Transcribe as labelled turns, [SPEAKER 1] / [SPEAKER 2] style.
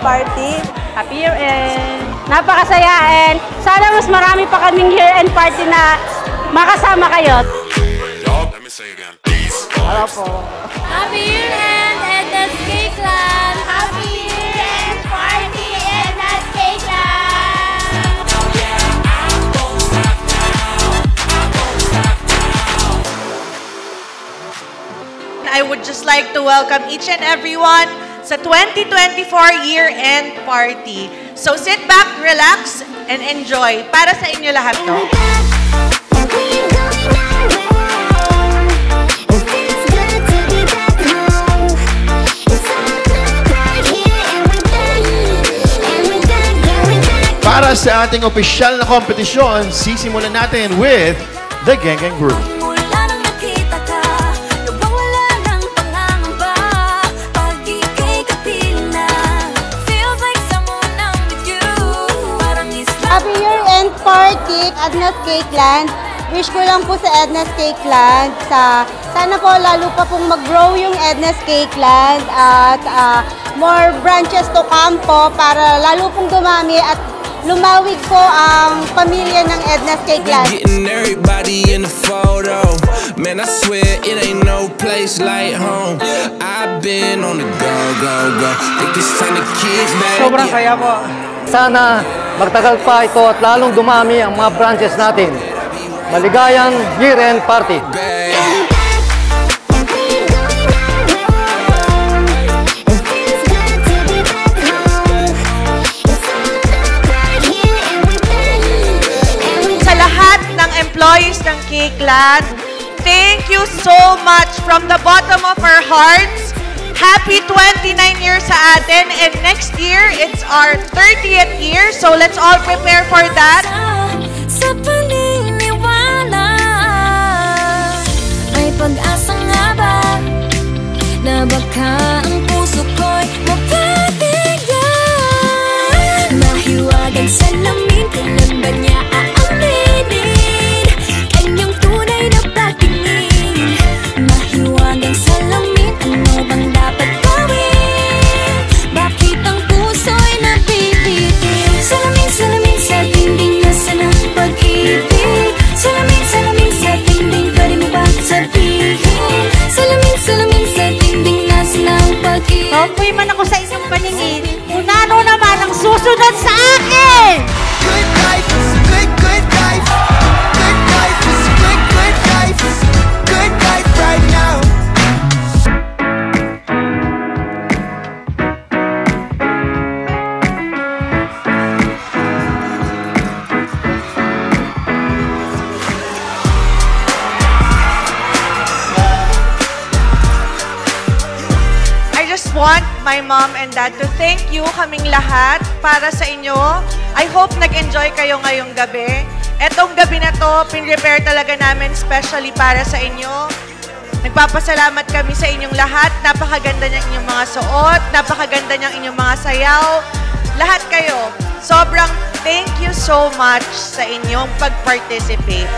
[SPEAKER 1] party.
[SPEAKER 2] Happy year-end! Napakasaya and sana mas marami pa kaming year-end party na makasama kayo.
[SPEAKER 3] Let me say again. Peace.
[SPEAKER 1] Hello po.
[SPEAKER 4] Happy year-end, Edna's Cake Clan! Happy year-end party, Edna's Cake Clan!
[SPEAKER 5] I would just like to welcome each and everyone sa 2024 year-end party. So sit back, relax, and enjoy. Para sa inyo lahat to.
[SPEAKER 6] Para sa ating opisyal na kompetisyon, sisimulan natin with the Gang Gang Group.
[SPEAKER 2] Happy year-end party, Edna's Cake Land. Wish ko lang po sa Edna's Cake Land, sana po lalo pa pong mag-grow yung Edna's Cake Land at more branches to come po para lalo pong dumami at lumawig po ang pamilya ng Edna's Cake Land.
[SPEAKER 7] Getting everybody in the photo. Man, I swear it ain't no place like home. I've been on the go, go, go. Think it's time to kick back.
[SPEAKER 8] Sobrang saya po. Sana magtagal pa ito at lalong dumami ang mga branches natin. Maligayang year-end party.
[SPEAKER 5] Sa lahat ng employees ng Cake Land, thank you so much from the bottom of our hearts. Happy 29 years sa atin, and next year, it's our 30th year, so let's all prepare for that.
[SPEAKER 4] Sa paniniwala, may pag-asa nga ba na baka ang puso ko'y mapatigan? Mahiwagang salamin, kailan ba niya aaminin? Kanyang tunay na patingin. Mahiwagang salamin, ano bang dapat gawin? Bakit ang puso'y nabibitin? Salamin, salamin sa dingding nasa ng pag-ibig. Salamin, salamin sa dingding, pwede mo ba sabihin? Salamin, salamin sa dingding nasa ng pag-ibig.
[SPEAKER 2] Tomboy man ako sa inyong paningin, unano naman ang susunod sa akin!
[SPEAKER 9] Good life is a good, good life. Good life is a good, good life. Good life right now.
[SPEAKER 5] I just want my mom and dad to thank you kaming lahat para sa inyo. I hope nag-enjoy kayo ngayong gabi. Etong gabi na to, pin-prepare talaga namin specially para sa inyo. Nagpapasalamat kami sa inyong lahat. Napakaganda ng inyong mga suot, napakaganda ng inyong mga sayaw. Lahat kayo, sobrang thank you so much sa inyong pag-participate.